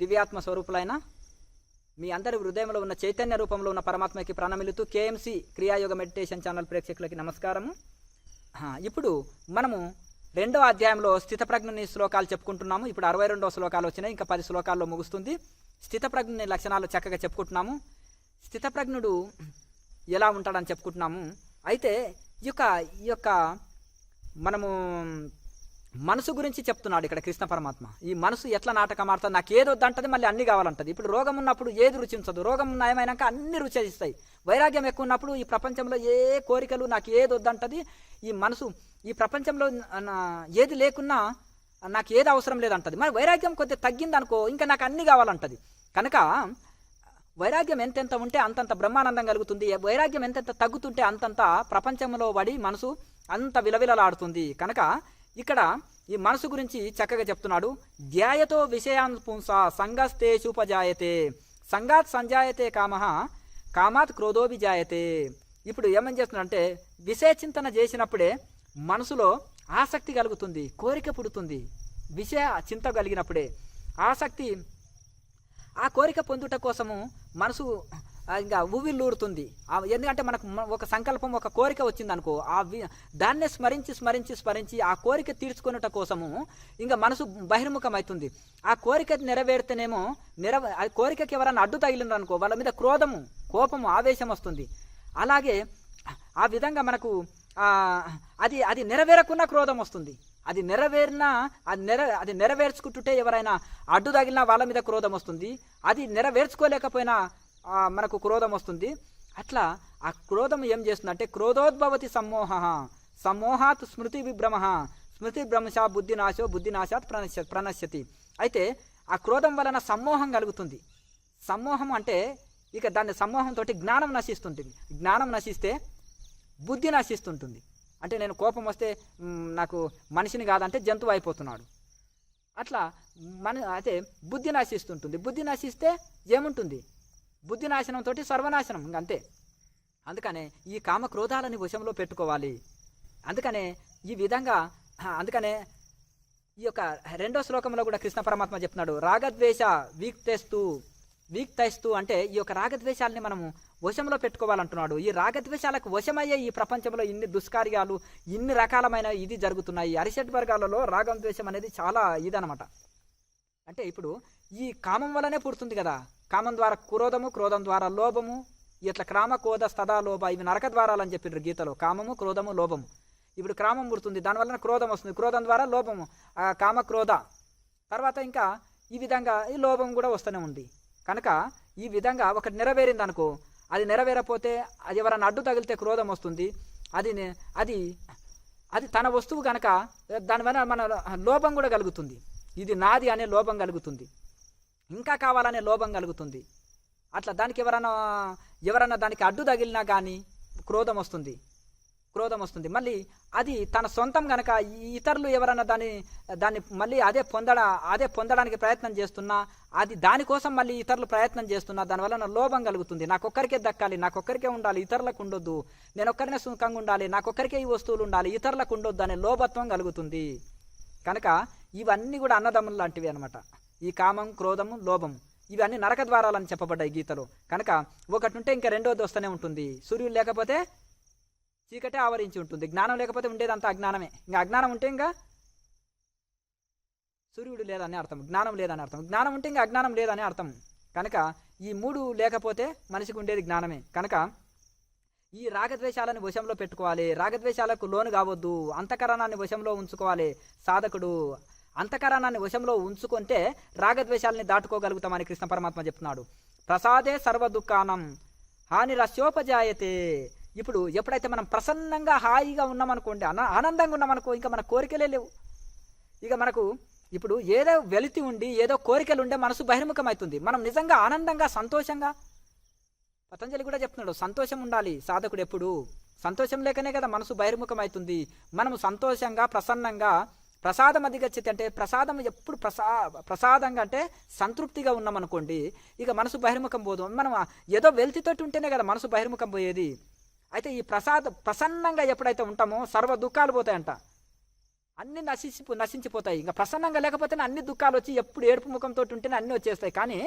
దివ్యాత్మ స్వరూపులైన మీ అందరి హృదయంలో ఉన్న చైతన్య రూపంలో ఉన్న పరమాత్మకి ప్రణమిలుతూ కేఎంసి క్రియాయోగ మెడిటేషన్ ఛానల్ ప్రేక్షకులకి నమస్కారము. ఇప్పుడు మనము 2వ అధ్యాయంలో స్థితప్రజ్ఞుని శ్లోకాలు చెప్పుకుంటున్నాము. ఇప్పుడు 62వ శ్లోకాలు వచ్చినాయి, ఇంకా 10 శ్లోకాల్లో ముగుస్తుంది. స్థితప్రజ్ఞుని లక్షణాలు చక్కగా చెప్పుకుంటున్నాము. స్థితప్రజ్ఞుడు ఎలా ఉంటాడని చెప్పుకుంటున్నాము. అయితే ఈ యొక్క మనము మనసు గురించి చెప్తున్నాడు ఇక్కడ కృష్ణ పరమాత్మ. ఈ మనసు ఎట్లా నాటకం ఆడుతుంది, నాకు ఏది వద్దంటది, మళ్ళీ అన్ని కావాలంటది. ఇప్పుడు రోగం ఉన్నప్పుడు ఏది రుచించదు, రోగం నయమైనాక అన్ని రుచిస్తాయి. వైరాగ్యం ఎక్కువ ఉన్నప్పుడు ఈ ప్రపంచంలో ఏ కోరికలు నాకు ఏది వద్దంటది. ఈ మనసు ఈ ప్రపంచంలో ఏది లేకున్నా నాకు ఏది అవసరం లేదంటది. మరి వైరాగ్యం కొద్దిగా తగ్గిందనుకో ఇంకా నాకు అన్ని కావాలంటది. కనుక వైరాగ్యం ఎంతెంత ఉంటే అంతంత బ్రహ్మానందం కలుగుతుంది. వైరాగ్యం ఎంతెంత తగ్గుతుంటే అంతంత ప్రపంచంలో పడి మనసు అంత విలవిలలాడుతుంది. కనుక ఇక్కడ ఈ మనసు గురించి చక్కగా చెప్తున్నాడు. ధ్యాయతో విషయాన్ పుంస సంగస్తేషుపజాయతే సంగాత్ సంజాయతే కామః కామాత్ క్రోధోభిజాయతే. ఇప్పుడు ఏమని చేస్తున్నాడంటే విషయ చింతన చేసినప్పుడే మనసులో ఆసక్తి కలుగుతుంది, కోరిక పుడుతుంది. విషయ చింత కలిగినప్పుడే ఆసక్తి, ఆ కోరిక పొందుట కోసము మనసు ఇంకా ఊవిల్లూరుతుంది. ఎందుకంటే మనకు ఒక సంకల్పం, ఒక కోరిక వచ్చిందనుకో, దాన్నే స్మరించి ఆ కోరిక తీర్చుకున్నట కోసము ఇంకా మనసు బహిర్ముఖం అవుతుంది. ఆ కోరిక నెరవేరితేనేమో ఆ కోరికకి ఎవరైనా అడ్డు తగిలిందనుకో వాళ్ళ మీద క్రోధము, కోపము, ఆవేశం వస్తుంది. అలాగే ఆ విధంగా మనకు అది నెరవేరకున్న క్రోధం వస్తుంది. అది నెరవేరినా అది నెరవేర్చుకుంటుంటే ఎవరైనా అడ్డు తగిలినా వాళ్ళ మీద క్రోధం వస్తుంది. అది నెరవేర్చుకోలేకపోయినా మనకు క్రోధం వస్తుంది. అట్లా ఆ క్రోధం ఏం చేస్తుందంటే క్రోధోద్భవతి సమ్మోహాత్ స్మృతి విభ్రమ స్మృతి భ్రంశ బుద్ధినాశో బుద్ధినాశాత్ ప్రణశ్యతి. అయితే ఆ క్రోధం వలన సమ్మోహం కలుగుతుంది. సమ్మోహం అంటే ఇక దాన్ని సమ్మోహంతో జ్ఞానం నశిస్తుంటుంది. జ్ఞానం నశిస్తే బుద్ధి నశిస్తుంటుంది. అంటే నేను కోపం వస్తే నాకు మనిషిని కాదంటే జంతువు అయిపోతున్నాడు. అట్లా అయితే బుద్ధి నశిస్తుంటుంది. బుద్ధి నశిస్తే ఏముంటుంది? బుద్ధి నాశనంతో సర్వనాశనం, ఇంకంతే. అందుకనే ఈ కామ క్రోధాలని వశంలో పెట్టుకోవాలి. అందుకనే ఈ విధంగా ఈ యొక్క 2వ శ్లోకంలో కూడా కృష్ణ పరమాత్మ చెప్తున్నాడు, రాగద్వేష వీక్తైస్తూ అంటే ఈ యొక్క రాగద్వేషాలని మనము వశంలో పెట్టుకోవాలంటున్నాడు. ఈ రాగద్వేషాలకు వశమయ్యే ఈ ప్రపంచంలో ఇన్ని దుష్కార్యాలు, ఇన్ని రకాలమైన ఇది జరుగుతున్నాయి. అరిషడ్ వర్గాలలో రాగం ద్వేషం అనేది చాలా ఇదనమాట. అంటే ఇప్పుడు ఈ కామం వల్లనే పుడుతుంది కదా. కామం ద్వారా క్రోధము, క్రోధం ద్వారా లోభము, ఇట్లా క్రామ క్రోధ స్తదా లోభ, ఇవి నరక ద్వారాలు అని చెప్పిండ్రు గీతలో. కామము, క్రోధము, లోభము. ఇప్పుడు క్రామం పుడుతుంది, దానివల్ల క్రోధం వస్తుంది. క్రోధం ద్వారా లోభము, కామ క్రోధ, తర్వాత ఇంకా ఈ విధంగా ఈ లోభం కూడా వస్తూనే ఉంది. కనుక ఈ విధంగా ఒకటి నెరవేరింది అనుకో, అది నెరవేరపోతే అది ఎవరైనా అడ్డు తగిలితే క్రోధం వస్తుంది. అది తన వస్తువు కనుక దానివల్ల మన లోభం కూడా కలుగుతుంది. ఇది నాది అనే లోభం కలుగుతుంది, ఇంకా కావాలనే లోభం కలుగుతుంది. అట్లా దానికి ఎవరైనా దానికి అడ్డు తగిలినా కానీ క్రోధం వస్తుంది. మళ్ళీ అది తన సొంతం కనుక ఇతరులు ఎవరైనా దాన్ని మళ్ళీ అదే పొందడానికి ప్రయత్నం చేస్తున్నా, అది దానికోసం మళ్ళీ ఇతరులు ప్రయత్నం చేస్తున్నా, దానివల్ల లోభం కలుగుతుంది. నాకొక్కరికే దక్కాలి, నాకొక్కరికే ఉండాలి, ఇతరులకు ఉండొద్దు, నేను ఒక్కరినే సుఖంగా ఉండాలి, నాకొక్కరికే ఈ వస్తువులు ఉండాలి, ఇతరులకు ఉండొద్దు అనే లోభత్వం కలుగుతుంది. కనుక ఇవన్నీ కూడా అన్నదమ్ములు లాంటివి అనమాట. ఈ కామం, క్రోధము, లోభం ఇవన్నీ నరక ద్వారాలని చెప్పబడ్డాయి గీతలో. కనుక ఒకటి ఉంటే ఇంకా రెండోది వస్తూనే ఉంటుంది. సూర్యుడు లేకపోతే చీకటే ఆవరించి ఉంటుంది. జ్ఞానం లేకపోతే ఉండేదంతా అజ్ఞానమే. ఇంకా అజ్ఞానం ఉంటే ఇంకా సూర్యుడు లేదని అర్థం, జ్ఞానం లేదని అర్థం. జ్ఞానం ఉంటే ఇంకా అజ్ఞానం లేదని అర్థం. కనుక ఈ 3 లేకపోతే మనిషికి ఉండేది జ్ఞానమే. కనుక ఈ రాగద్వేషాలను వశంలో పెట్టుకోవాలి. రాగద్వేషాలకు లోను కావద్దు. అంతఃకరణాన్ని వశంలో ఉంచుకోవాలి సాధకుడు. అంతఃకరణాన్ని వశంలో ఉంచుకుంటే రాగద్వేషాలని దాటుకోగలుగుతామని కృష్ణ పరమాత్మ చెప్తున్నాడు. ప్రసాదే సర్వ దుఃఖానం హాని రస్యోపజాయతే. ఇప్పుడు ఎప్పుడైతే మనం ప్రసన్నంగా హాయిగా ఉన్నామనుకోండి, ఆనందంగా ఉన్నామనుకో, ఇంకా మన కోరికలే లేవు. ఇక మనకు ఇప్పుడు ఏదో వెలితి ఉండి ఏదో కోరికలు ఉండే మనసు బహిర్ముఖం అవుతుంది. మనం నిజంగా ఆనందంగా సంతోషంగా పతంజలి కూడా చెప్తున్నాడు, సంతోషం ఉండాలి సాధకుడు ఎప్పుడు. సంతోషం లేకనే కదా మనసు బహిర్ముఖం అవుతుంది. మనము సంతోషంగా ప్రసన్నంగా ప్రసాదం అధిగచ్చతి అంటే ప్రసాదం ఎప్పుడు ప్రసాదంగా అంటే సంతృప్తిగా ఉన్నామనుకోండి, ఇక మనసు బహిర్ముఖం పోదు. మనం ఏదో వెల్తితోటి ఉంటేనే కదా మనసు బహిర్ముఖం పోయేది. అయితే ఈ ప్రసన్నంగా ఎప్పుడైతే ఉంటామో సర్వ దుఃఖాలు పోతాయంట, అన్ని నశించిపోతాయి. ఇంకా ప్రసన్నంగా లేకపోతేనే అన్ని దుఃఖాలు వచ్చి ఎప్పుడు ఏడుపు ముఖంతో ఉంటేనే అన్నీ వచ్చేస్తాయి. కానీ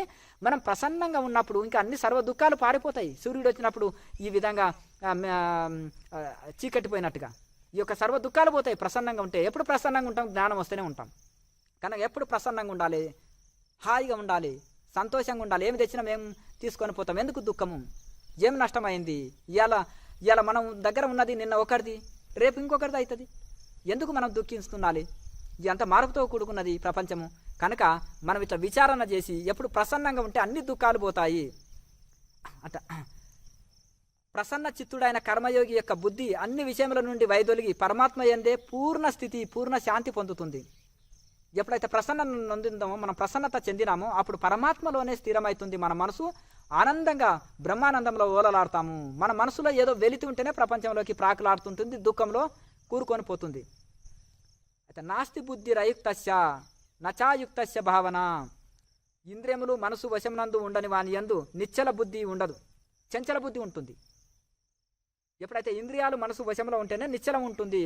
మనం ప్రసన్నంగా ఉన్నప్పుడు ఇంకా అన్ని సర్వ దుఃఖాలు పారిపోతాయి. సూర్యుడు వచ్చినప్పుడు ఈ విధంగా చీకటిపోయినట్టుగా ఈ యొక్క సర్వ దుఃఖాలు పోతాయి ప్రసన్నంగా ఉంటే. ఎప్పుడు ప్రసన్నంగా ఉంటాం, జ్ఞానం వస్తూనే ఉంటాం. కనుక ఎప్పుడు ప్రసన్నంగా ఉండాలి, హాయిగా ఉండాలి, సంతోషంగా ఉండాలి. ఏమి తెచ్చినా మేము తీసుకొని పోతాం. ఎందుకు దుఃఖము, ఏం నష్టమైంది? ఇవాళ మనం దగ్గర ఉన్నది నిన్న ఒకరిది, రేపు ఇంకొకరిది అవుతుంది. ఎందుకు మనం దుఃఖిస్తుండాలి? ఎంత మార్పుతో కూడుకున్నది ప్రపంచము. కనుక మనం ఇట్లా విచారణ చేసి ఎప్పుడు ప్రసన్నంగా ఉంటే అన్ని దుఃఖాలు పోతాయి అట. ప్రసన్న చిత్తుడైన కర్మయోగి యొక్క బుద్ధి అన్ని విషయముల నుండి వైదొలిగి పరమాత్మ యందే పూర్ణ స్థితి, పూర్ణ శాంతి పొందుతుంది. ఎప్పుడైతే ప్రసన్న నొందిందామో, మనం ప్రసన్నత చెందినామో అప్పుడు పరమాత్మలోనే స్థిరమవుతుంది మన మనసు. ఆనందంగా బ్రహ్మానందంలో ఓలలాడతాము. మన మనసులో ఏదో వెలితి ఉంటేనే ప్రపంచంలోకి ప్రాకులాడుతుంటుంది, దుఃఖంలో కూరుకొని పోతుంది. అయితే నాస్తి బుద్ధి రయుక్తస్య నచాయుక్తస్య భావన. ఇంద్రియములు మనసు వశమునందు ఉండని వాని యందు నిశ్చల బుద్ధి ఉండదు, చంచల బుద్ధి ఉంటుంది. ఎప్పుడైతే ఇంద్రియాలు మనసు వశంలో ఉంటేనే నిశ్చలం ఉంటుంది.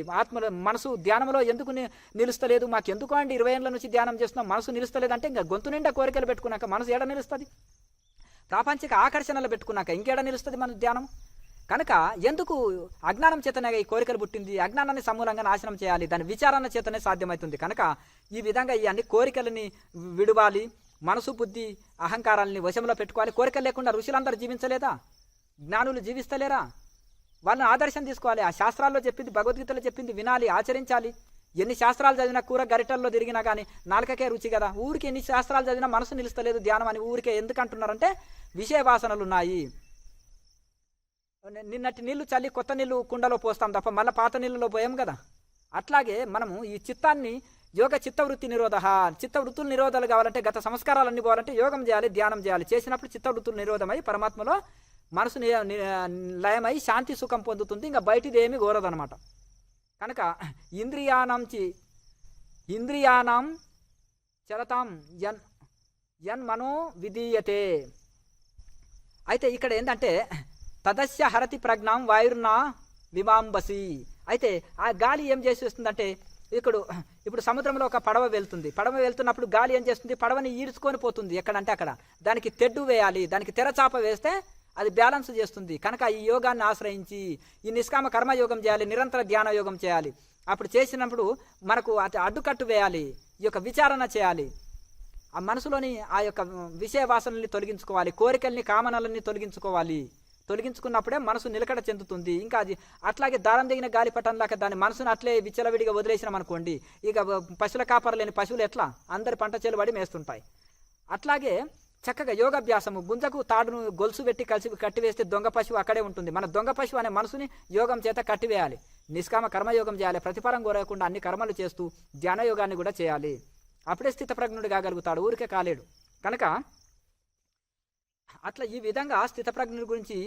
మనసు ధ్యానంలో ఎందుకు నిలుస్తలేదు? మాకు ఎందుకు అండి 20 ఏళ్ళ నుంచి ధ్యానం చేస్తున్నాం, మనసు నిలుస్తలేదంటే ఇంకా గొంతు నిండా కోరికలు పెట్టుకున్నాక మనసు ఏడ నిలుస్తుంది? ప్రాపంచిక ఆకర్షణలు పెట్టుకున్నాక ఇంకేడ నిలుస్తుంది మన ధ్యానం? కనుక ఎందుకు అజ్ఞానం చేతనే ఈ కోరికలు పుట్టింది. అజ్ఞానాన్ని సమూలంగా నాశనం చేయాలి, దాని విచారణ చేతనే సాధ్యమవుతుంది. కనుక ఈ విధంగా ఈ అన్ని కోరికలని విడవాలి, మనసు బుద్ధి అహంకారాలని వశంలో పెట్టుకోవాలి. కోరికలు లేకుండా ఋషులందరూ జీవించలేదా? జ్ఞానులు జీవిస్తలేరా? వాళ్ళని ఆదర్శం తీసుకోవాలి. ఆ శాస్త్రాల్లో చెప్పింది, భగవద్గీతలో చెప్పింది వినాలి, ఆచరించాలి. ఎన్ని శాస్త్రాలు చదివినా కూర గరిటల్లో తిరిగినా కానీ నాలుకకే రుచి కదా. ఊరికి ఎన్ని శాస్త్రాలు చదివినా మనసు నిలుస్తలేదు ధ్యానం అని ఊరికే ఎందుకు అంటున్నారంటే విషయ వాసనలు ఉన్నాయి. నిన్నటి నీళ్లు చల్లి కొత్త నీళ్లు కుండలో పోస్తాం తప్ప మళ్ళీ పాత నీళ్ళలో పోయాం కదా. అట్లాగే మనము ఈ చిత్తాన్ని యోగ చిత్తవృత్తి నిరోధ, చిత్తవృత్తులు నిరోధాలు కావాలంటే గత సంస్కారాలన్నీ పోవాలంటే యోగం చేయాలి, ధ్యానం చేయాలి. చేసినప్పుడు చిత్తవృత్తులు నిరోధమై పరమాత్మలో మనసు లయమై శాంతి సుఖం పొందుతుంది. ఇంకా బయటిది ఏమీ కోరదనమాట. కనుక ఇంద్రియాణం చలతాం యన్ మనో విధీయతే. అయితే ఇక్కడ ఏంటంటే తదస్య హరతి ప్రజ్ఞాం వాయుర్నా విమాంబసి. అయితే ఆ గాలి ఏం చేసేస్తుందంటే ఇప్పుడు సముద్రంలో ఒక పడవ వెళ్తుంది. పడవ వెళ్తున్నప్పుడు గాలి ఏం చేస్తుంది? పడవని ఈడ్చుకొని పోతుంది ఎక్కడంటే అక్కడ. దానికి తెడ్డు వేయాలి, దానికి తెరచాప వేస్తే అది బ్యాలెన్స్ చేస్తుంది. కనుక ఈ యోగాన్ని ఆశ్రయించి ఈ నిష్కామ కర్మయోగం చేయాలి, నిరంతర ధ్యాన యోగం చేయాలి. అప్పుడు చేసినప్పుడు మనకు అడ్డుకట్టు వేయాలి, ఈ యొక్క విచారణ చేయాలి. ఆ మనసులోని ఆ యొక్క విషయ వాసనల్ని తొలగించుకోవాలి, కోరికల్ని కామనలని తొలగించుకోవాలి. తొలగించుకున్నప్పుడే మనసు నిలకడ చెందుతుంది. ఇంకా అది అట్లాగే దారం దిగిన గాలిపటంలాగా దాని మనసును అట్లే విచ్చలవిడిగా వదిలేసినాం అనుకోండి, ఇక పశువుల కాపర లేని పశువులు ఎట్లా అందరి పంట చేలుబడి మేస్తుంటాయి. అట్లాగే చక్కగా యోగాభ్యాసము, గుంజకు తాడును గొలుసు పెట్టి కట్టివేస్తే దొంగ పశువు అక్కడే ఉంటుంది. మన దొంగ పశువు అనే మనసుని యోగం చేత కట్టివేయాలి. నిష్కామ కర్మయోగం చేయాలి, ప్రతిఫలం కోరకుండా అన్ని కర్మలు చేస్తూ ధ్యాన యోగాన్ని కూడా చేయాలి. అప్పుడే స్థితప్రజ్ఞుడు కాగలుగుతాడు, ఊరికే కాలేడు. కనుక అట్లా ఈ విధంగా స్థితప్రజ్ఞుడి గురించి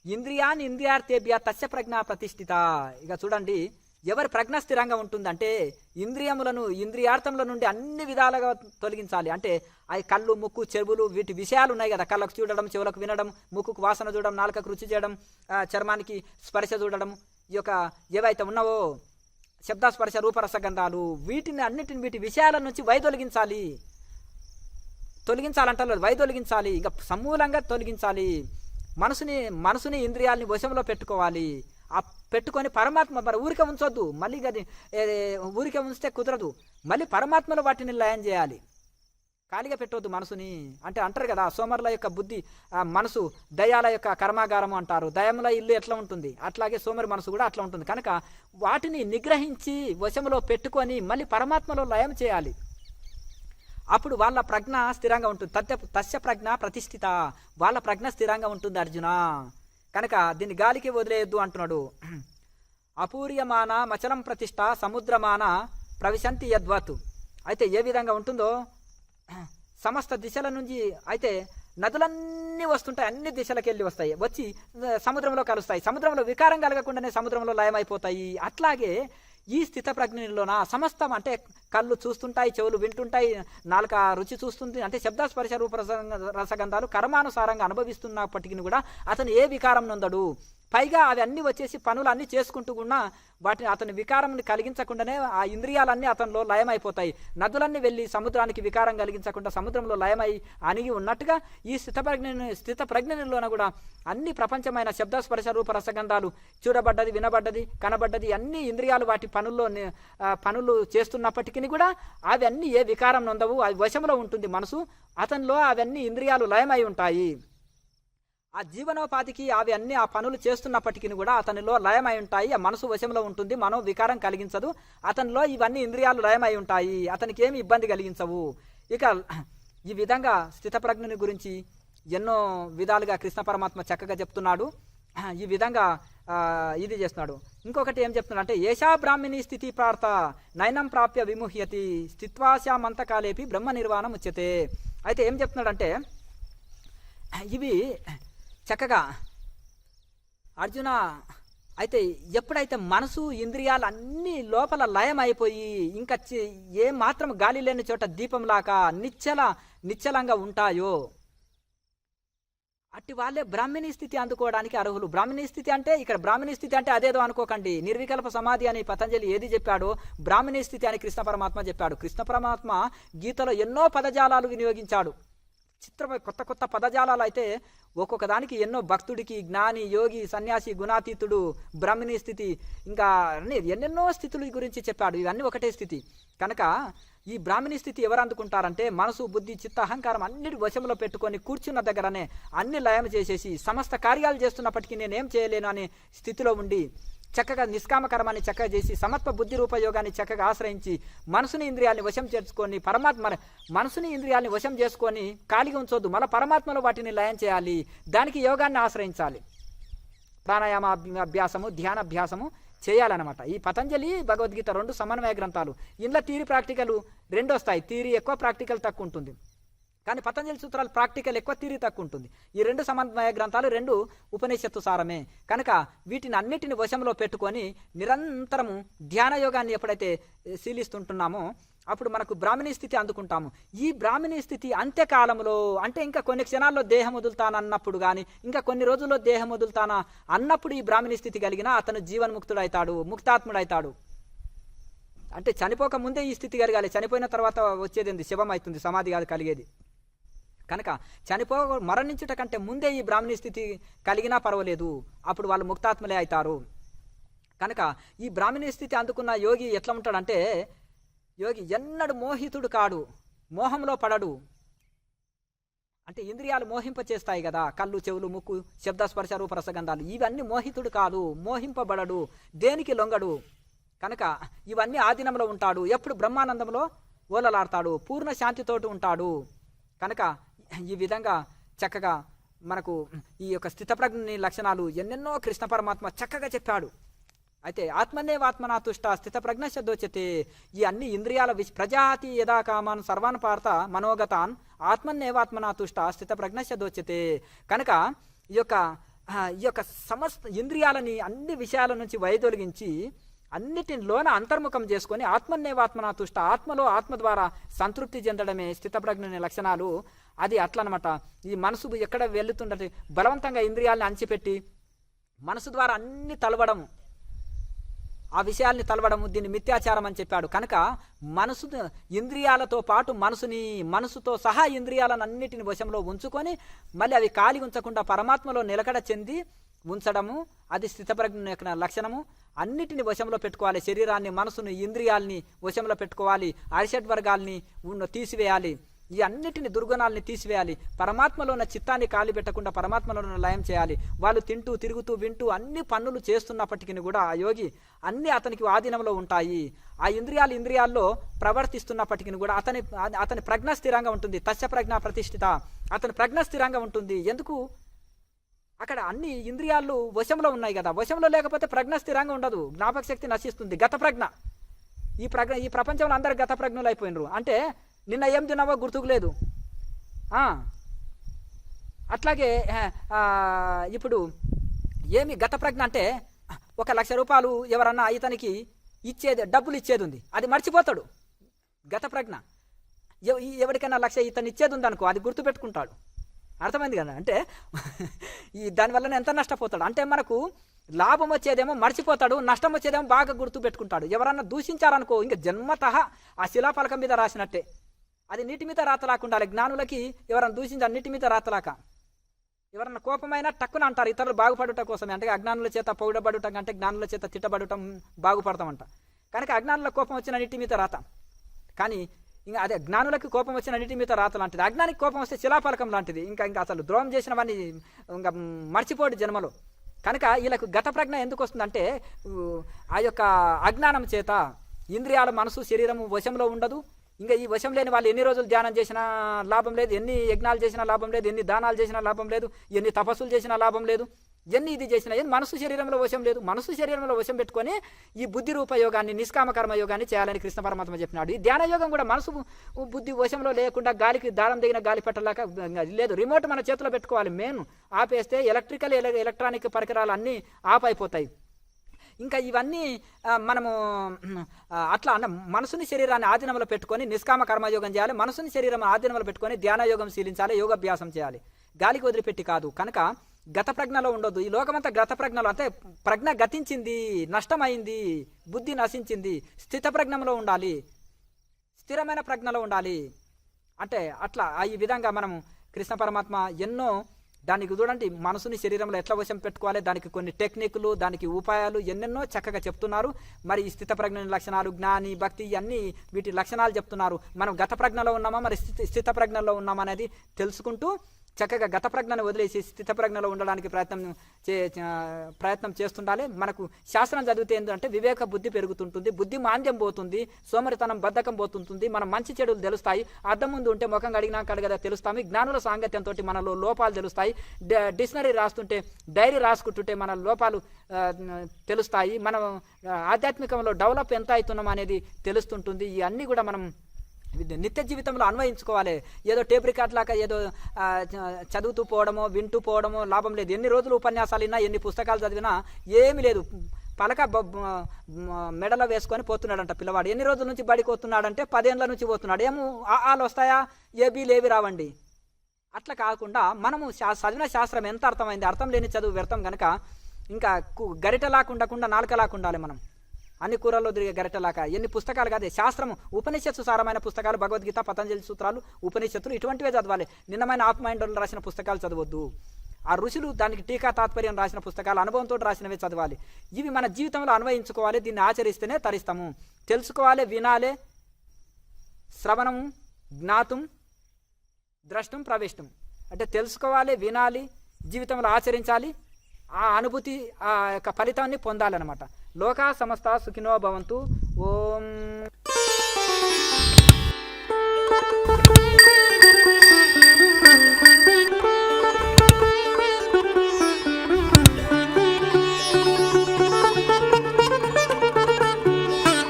ఇంద్రియార్థేభ్య తస్య ప్రజ్ఞ ప్రతిష్ఠిత. ఇక చూడండి, ఎవరి ప్రజ్ఞ స్థిరంగా ఉంటుందంటే ఇంద్రియార్థముల నుండి అన్ని విధాలుగా తొలగించాలి. అంటే అవి కళ్ళు, ముక్కు, చెవులు, వీటి విషయాలు ఉన్నాయి కదా. కళ్ళకు చూడడం, చెవులకు వినడం, ముక్కుకు వాసన చూడడం, నాలుకకు రుచి చేయడం, చర్మానికి స్పర్శ చూడడం, ఈ యొక్క ఏవైతే ఉన్నావో శబ్దస్పర్శ రూపరసగంధాలు, వీటి విషయాల నుంచి తొలగించాలంటారు, వైదొలిగించాలి. ఇంకా సమూలంగా తొలగించాలి. మనసుని ఇంద్రియాలని వశంలో పెట్టుకోవాలి. ఆ పెట్టుకొని పరమాత్మ మరి ఊరికే ఉంచొద్దు. మళ్ళీ అది ఊరికే ఉంచితే కుదరదు. మళ్ళీ పరమాత్మలో వాటిని లయం చేయాలి. ఖాళీగా పెట్టవద్దు మనసుని. అంటే అంటారు కదా, సోమరుల యొక్క బుద్ధి మనసు దయాల యొక్క కర్మాగారము అంటారు. దయముల ఇల్లు ఎట్లా ఉంటుంది అట్లాగే సోమరి మనసు కూడా అట్లా ఉంటుంది. కనుక వాటిని నిగ్రహించి వశములో పెట్టుకొని మళ్ళీ పరమాత్మలో లయం చేయాలి. అప్పుడు వాళ్ళ ప్రజ్ఞ స్థిరంగా ఉంటుంది. తస్య ప్రజ్ఞ ప్రతిష్ఠిత, వాళ్ళ ప్రజ్ఞ స్థిరంగా ఉంటుంది అర్జున. కనుక దీన్ని గాలికి వదిలేయద్దు అంటున్నాడు. అపూర్యమాన మచలం ప్రతిష్ట సముద్రమాన ప్రవిశంతి యద్వత్. అయితే ఏ విధంగా ఉంటుందో సమస్త దిశల నుంచి అయితే నదులన్నీ వస్తుంటాయి, అన్ని దిశలకు వెళ్ళి వస్తాయి, వచ్చి సముద్రంలో కలుస్తాయి, సముద్రంలో వికారం కలగకుండానే సముద్రంలో లయమైపోతాయి. అట్లాగే ఈ స్థిత ప్రజ్ఞలోన సమస్తం అంటే కళ్ళు చూస్తుంటాయి, చెవులు వింటుంటాయి, నాలుక రుచి చూస్తుంది, అంటే శబ్దస్పర్శ రూప రసగంధాలు కర్మానుసారంగా అనుభవిస్తున్నప్పటికీ కూడా అతను ఏ వికారం నొందడు. పైగా అవి అన్నీ వచ్చేసి పనులు అన్నీ చేసుకుంటూ కూడా వాటిని అతని వికారంని కలిగించకుండానే ఆ ఇంద్రియాలన్నీ అతనిలో లయమైపోతాయి. నదులన్నీ వెళ్ళి సముద్రానికి వికారం కలిగించకుండా సముద్రంలో లయమై అణిగి ఉన్నట్టుగా ఈ స్థిత ప్రజ్ఞలోన కూడా అన్ని ప్రపంచమైన శబ్దస్పర్శ రూప రసగంధాలు చూడబడ్డది, వినబడ్డది, కనబడ్డది అన్ని ఇంద్రియాలు వాటి పనులు చేస్తున్నప్పటికీ కూడా అవి అన్నీ ఏ వికారం నొందవు. అవి వశంలో ఉంటుంది మనసు, అతనిలో అవన్నీ ఇంద్రియాలు లయమై ఉంటాయి. ఆ జీవనోపాధికి అవి అన్ని ఆ పనులు చేస్తున్నప్పటికీ కూడా అతనిలో లయమై ఉంటాయి. ఆ మనసు వశంలో ఉంటుంది, మనో వికారం కలిగించదు. అతనిలో ఇవన్నీ ఇంద్రియాలు లయమై ఉంటాయి, అతనికి ఏమి ఇబ్బంది కలిగించవు. ఇక ఈ విధంగా స్థితప్రజ్ఞని గురించి ఎన్నో విధాలుగా కృష్ణ పరమాత్మ చక్కగా చెప్తున్నాడు. ఈ విధంగా ఇది చేస్తున్నాడు. ఇంకొకటి ఏం చెప్తున్నాడు అంటే ఏషా బ్రాహ్మిణీ స్థితి ప్రార్థ నయనం ప్రాప్య విముహ్యతి స్థిత్వాశామంతకాలేపి బ్రహ్మ నిర్వాణం ఉచ్యతే. అయితే ఏం చెప్తున్నాడంటే ఇవి చక్కగా అర్జున, అయితే ఎప్పుడైతే మనసు ఇంద్రియాలు అన్నీ లోపల లయం అయిపోయి ఇంకా ఏ మాత్రం గాలి లేని చోట దీపంలాగా నిశ్చలంగా ఉంటాయో అట్టి వాళ్ళే బ్రాహ్మణీ స్థితి అందుకోవడానికి అర్హులు. బ్రాహ్మణీ స్థితి అంటే ఇక్కడ బ్రాహ్మణీ స్థితి అంటే అదేదో అనుకోకండి. నిర్వికల్ప సమాధి అని పతంజలి ఏది చెప్పాడో బ్రాహ్మణీ స్థితి అని కృష్ణ పరమాత్మ చెప్పాడు. కృష్ణ పరమాత్మ గీతలో ఎన్నో పదజాలాలు వినియోగించాడు. కొత్త కొత్త పదజాలాలు అయితే ఒక్కొక్క దానికి ఎన్నో భక్తుడికి, జ్ఞాని, యోగి, సన్యాసి, గుణాతీతుడు, బ్రాహ్మణీ స్థితి, ఇంకా ఎన్నెన్నో స్థితుల గురించి చెప్పాడు. ఇవన్నీ ఒకటే స్థితి కనుక ఈ బ్రాహ్మణీ స్థితి ఎవరు అందుకుంటారంటే మనసు, బుద్ధి, చిత్త, అహంకారం అన్నిటి వశంలో పెట్టుకొని కూర్చున్న దగ్గరనే అన్ని లయం చేసేసి సమస్త కార్యాలు చేస్తున్నప్పటికీ నేనేం చేయలేను అనే స్థితిలో ఉండి చక్కగా నిష్కామకర్మాన్ని చక్కగా చేసి సమత్వ బుద్ధి రూపయోగాన్ని చక్కగా ఆశ్రయించి మనసుని ఇంద్రియాల్ని వశం చేసుకొని మనసుని ఇంద్రియాల్ని వశం చేసుకొని ఖాళీగా ఉంచొద్దు, మళ్ళీ పరమాత్మలో వాటిని లయం చేయాలి. దానికి యోగాన్ని ఆశ్రయించాలి. ప్రాణాయామ అభ్యాసము, ధ్యానాభ్యాసము చేయాలన్నమాట. ఈ పతంజలి భగవద్గీత 2 సమన్వయ గ్రంథాలు. ఇంట్లో థియరీ ప్రాక్టికల్ 2 వస్తాయి. థియరీ ఎక్కువ, ప్రాక్టికల్ తక్కువ ఉంటుంది. కానీ పతంజలి సూత్రాలు ప్రాక్టికల్ ఎక్కువ, థియరీ తక్కువ ఉంటుంది. ఈ 2 సమన్వయ గ్రంథాలు 2 ఉపనిషత్తు సారమే కనుక వీటిని అన్నిటిని వశంలో పెట్టుకొని నిరంతరము ధ్యాన యోగాన్ని ఎప్పుడైతే శీలిస్తుంటున్నామో అప్పుడు మనకు బ్రాహ్మణీ స్థితి అందుకుంటాము. ఈ బ్రాహ్మణీ స్థితి అంత్యకాలంలో అంటే ఇంకా కొన్ని క్షణాల్లో దేహం వదులుతానన్నప్పుడు కానీ ఇంకా కొన్ని రోజుల్లో దేహం వదులుతానా అన్నప్పుడు ఈ బ్రాహ్మణీ స్థితి కలిగినా అతను జీవన్ముక్తుడైతాడు, ముక్తాత్ముడైతాడు. అంటే చనిపోక ముందే ఈ స్థితి కలగాలి. చనిపోయిన తర్వాత వచ్చేది శవం అవుతుంది, సమాధి కాదు కలిగేది. కనుక మరణించుట కంటే ముందే ఈ బ్రాహ్మణీ స్థితి కలిగినా పర్వాలేదు, అప్పుడు వాళ్ళు ముక్తాత్మలే అవుతారు. కనుక ఈ బ్రాహ్మణీ స్థితి అందుకున్న యోగి ఎట్లా ఉంటాడంటే యోగి ఎన్నడు మోహితుడు కాడు, మోహంలో పడడు. అంటే ఇంద్రియాలు మోహింపచేస్తాయి కదా, కళ్ళు, చెవులు, ముక్కు, శబ్దస్పర్శ రూప రసగంధాలు, ఇవన్నీ మోహితుడు కాదు, మోహింపబడడు, దేనికి లొంగడు. కనుక ఇవన్నీ ఆధీనంలో ఉంటాడు, ఎప్పుడు బ్రహ్మానందంలో ఓలలాడతాడు, పూర్ణ శాంతితోటి ఉంటాడు. కనుక ఈ విధంగా చక్కగా మనకు ఈ యొక్క స్థితప్రజ్ఞ లక్షణాలు ఎన్నెన్నో కృష్ణ పరమాత్మ చక్కగా చెప్పాడు. అయితే ఆత్మనేవాత్మనా తుష్ట స్థితప్రజ్ఞ శబ్దోచ్యతే. ఈ అన్ని ఇంద్రియాల ప్రజాతి యదా కామాన్ సర్వాన్ పార్థ మనోగతాన్ ఆత్మనేవాత్మనా తుష్ట స్థితప్రజ్ఞ శబ్దోచ్యతే. కనుక ఈ యొక్క సమస్త ఇంద్రియాలని అన్ని విషయాల నుంచి వైదొలిగించి అన్నిటిలోన అంతర్ముఖం చేసుకొని ఆత్మనేవాత్మనా తుష్ట, ఆత్మలో ఆత్మ ద్వారా సంతృప్తి చెందడమే స్థితప్రజ్ఞ లక్షణాలు. అది అట్లా అనమాట. ఈ మనసు ఎక్కడ వెళుతుంటే బలవంతంగా ఇంద్రియాలని అణిచిపెట్టి మనసు ద్వారా అన్ని తలవడము, ఆ విషయాల్ని తలవడము, దీన్ని మిథ్యాచారం అని చెప్పాడు. కనుక మనసు ఇంద్రియాలతో పాటు మనసుతో సహా ఇంద్రియాలను అన్నిటిని వశంలో ఉంచుకొని మళ్ళీ అవి ఖాళీ ఉంచకుండా పరమాత్మలో నిలకడ చెంది ఉంచడము, అది స్థితప్రజ్ఞ యొక్క లక్షణము. అన్నిటిని వశంలో పెట్టుకోవాలి, శరీరాన్ని, మనసును, ఇంద్రియాలని వశంలో పెట్టుకోవాలి, అరిషడ్ వర్గాల్ని తీసివేయాలి, ఈ అన్నిటిని దుర్గుణాలని తీసివేయాలి, పరమాత్మలో ఉన్న చిత్తాన్ని ఖాళీ పెట్టకుండా పరమాత్మలో లయం చేయాలి. వాళ్ళు తింటూ, తిరుగుతూ, వింటూ అన్ని పనులు చేస్తున్నప్పటికీ కూడా ఆ యోగి అన్ని అతనికి ఆధీనంలో ఉంటాయి. ఆ ఇంద్రియాల్లో ప్రవర్తిస్తున్నప్పటికీ కూడా అతని ప్రజ్ఞ స్థిరంగా ఉంటుంది. తస్య ప్రజ్ఞ ప్రతిష్ఠిత, అతని ప్రజ్ఞ స్థిరంగా ఉంటుంది. ఎందుకు? అక్కడ అన్ని ఇంద్రియాలు వశంలో ఉన్నాయి కదా, వశంలో లేకపోతే ప్రజ్ఞ స్థిరంగా ఉండదు, జ్ఞాపక శక్తి నశిస్తుంది. గత ప్రజ్ఞ, ఈ ప్రపంచంలో అందరు గత ప్రజ్ఞలు అయిపోయినరు. అంటే నిన్న ఏం తిన్నావో గుర్తుకు లేదు, అట్లాగే ఇప్పుడు ఏమి గత ప్రజ్ఞ అంటే 1,00,000 రూపాయలు ఎవరన్నా ఇతనికి డబ్బులు ఇచ్చేది ఉంది, అది మర్చిపోతాడు. గత ప్రజ్ఞ. ఎవరికైనా 1,00,000 ఇతను ఇచ్చేది ఉంది అనుకో, అది గుర్తుపెట్టుకుంటాడు. అర్థమైంది కదా? అంటే దానివల్ల ఎంత నష్టపోతాడు అంటే, మనకు లాభం వచ్చేదేమో మర్చిపోతాడు, నష్టం వచ్చేదేమో బాగా గుర్తుపెట్టుకుంటాడు. ఎవరన్నా దూషించారనుకో, ఇంకా జన్మతః ఆ శిలాఫలకం మీద రాసినట్టే, అది నీటి మీద రాతలాగా ఉండాలి. జ్ఞానులకి ఎవరన్నా దూషించారు నీటి మీద రాతలాక. ఎవరన్నా కోపమైనా టక్కున అంటారు, ఇతరులు బాగుపడుట కోసమే. అంటే అజ్ఞానుల చేత పొగడబడుట కంటే జ్ఞానుల చేత తిట్టబడటం బాగుపడతామంట. కనుక అజ్ఞానుల కోపం వచ్చిన నీటి మీద రాత, కానీ ఇంకా అదే జ్ఞానులకి కోపం వచ్చిన నీటి మీద రాత లాంటిది, అజ్ఞానికి కోపం వస్తే శిలాఫలకం లాంటిది. ఇంకా అసలు ద్రోహం చేసిన వాడిని ఇంకా మర్చిపోడు జన్మలో. కనుక వీళ్ళకు గత ప్రజ్ఞ ఎందుకు వస్తుందంటే, ఆ యొక్క అజ్ఞానం చేత ఇంద్రియాల మనసు శరీరము వశంలో ఉండదు. ఇంకా ఈ వశం లేని వాళ్ళు ఎన్ని రోజులు ధ్యానం చేసినా లాభం లేదు, ఎన్ని యజ్ఞాలు చేసినా లాభం లేదు, ఎన్ని దానాలు చేసినా లాభం లేదు, ఎన్ని తపస్సులు చేసినా లాభం లేదు, ఎన్ని ఇది చేసినా మనసు శరీరంలో వశం లేదు. మనసు శరీరంలో వశం పెట్టుకొని ఈ బుద్ధి రూప యోగాన్ని, నిష్కామ కర్మ యోగాన్ని చేయాలని కృష్ణ పరమాత్మ చెప్పినాడు. ఈ ధ్యాన యోగం కూడా మనసు బుద్ధి వశంలో లేకుండా గాలికి దారం దిగిన గాలి పెట్టలేక లేదు. రిమోట్ మన చేతిలో పెట్టుకోవాలి. మెయిన్ ఆపేస్తే ఎలక్ట్రానిక్ పరికరాలు అన్నీ ఆఫ్ అయిపోతాయి. ఇంకా ఇవన్నీ మనము అట్లా మనసుని శరీరాన్ని ఆధీనంలో పెట్టుకొని నిష్కామ కర్మయోగం చేయాలి. మనసుని శరీరం ఆధీనంలో పెట్టుకొని ధ్యానయోగం శీలించాలి, యోగాభ్యాసం చేయాలి, గాలికి వదిలిపెట్టి కాదు. కనుక గత ప్రజ్ఞలో ఉండొద్దు. ఈ లోకమంతా గత ప్రజ్ఞలో, అంటే ప్రజ్ఞ గతించింది, నష్టమైంది, బుద్ధి నశించింది. స్థిత ప్రజ్ఞలో ఉండాలి, స్థిరమైన ప్రజ్ఞలో ఉండాలి. అంటే అట్లా ఈ విధంగా మనము కృష్ణ పరమాత్మ ఎన్నో దానికి చూడండి, మనసుని శరీరంలో ఎట్లా వశం పెట్టుకోవాలి, దానికి కొన్ని టెక్నిక్లు, దానికి ఉపాయాలు ఎన్నెన్నో చక్కగా చెప్తున్నారు. మరి ఈ స్థిత ప్రజ్ఞ లక్షణాలు, జ్ఞాని, భక్తి, ఇవన్నీ వీటి లక్షణాలు చెప్తున్నారు. మనం గత ప్రజ్ఞలో ఉన్నామా, మరి స్థిత ప్రజ్ఞలో ఉన్నామా అనేది తెలుసుకుంటూ చక్కగా గత ప్రజ్ఞను వదిలేసి స్థిత ప్రజ్ఞలో ఉండడానికి ప్రయత్నం చేస్తుండాలి. మనకు శాస్త్రం చదివితే ఏంటంటే వివేక బుద్ధి పెరుగుతుంటుంది, బుద్ధి మాంద్యం పోతుంది, సోమరితనం బద్ధకం పోతుంటుంది, మన మంచి చెడులు తెలుస్తాయి. అద్దం ముందు ఉంటే ముఖం కడిగినా కడగదా తెలుస్తాము. జ్ఞానుల సాంగత్యంతో మనలో లోపాలు తెలుస్తాయి. డిక్షనరీ రాస్తుంటే, డైరీ రాసుకుంటుంటే మన లోపాలు తెలుస్తాయి. మనం ఆధ్యాత్మికంలో డెవలప్ ఎంత అవుతున్నాం అనేది తెలుస్తుంటుంది. ఇవన్నీ కూడా మనం నిత్య జీవితంలో అన్వయించుకోవాలి. ఏదో టేప్ రికార్డ్ లాగా ఏదో చదువుతూ పోవడమో వింటూ పోవడమో లాభం లేదు. ఎన్ని రోజులు ఉపన్యాసాలు విన్నా, ఎన్ని పుస్తకాలు చదివినా ఏమీ లేదు. పలక మెడలో వేసుకొని పోతున్నాడంట పిల్లవాడు. ఎన్ని రోజుల నుంచి బడికి పోతున్నాడంటే 10 ఏళ్ళ నుంచి పోతున్నాడు. ఏమో ఆలు వస్తాయా, ఏబీలేవి రావండి. అట్లా కాకుండా మనము చదివిన శాస్త్రం ఎంత అర్థమైంది, అర్థం లేని చదువు వ్యర్థం. కనుక ఇంకా గరిటలాగా ఉండకుండా నాలుకలాగా ఉండాలి. మనం అన్ని కూరల్లో తిరిగే గరిటలాగా ఎన్ని పుస్తకాలు కాదే, శాస్త్రము, ఉపనిషత్తు సారమైన పుస్తకాలు, భగవద్గీత, పతంజలి సూత్రాలు, ఉపనిషత్తులు ఇటువంటివే చదవాలి. నిన్నమైన ఆఫ్ మైండ్ రాసిన పుస్తకాలు చదవద్దు. ఆ ఋషులు దానికి టీకా తాత్పర్యం రాసిన పుస్తకాలు, అనుభవంతో రాసినవే చదవాలి. ఇవి మన జీవితంలో అన్వయించుకోవాలి. దీన్ని ఆచరిస్తేనే తరిస్తాము. తెలుసుకోవాలి, వినాలి, శ్రవణము, జ్ఞాతం, ద్రష్టం, ప్రవేశం. అంటే తెలుసుకోవాలి, వినాలి, జీవితంలో ఆచరించాలి, ఆ అనుభూతి, ఆ యొక్క ఫలితాన్ని పొందాలన్నమాట. లోకా సమస్త సుఖినో భవంతు. ఓం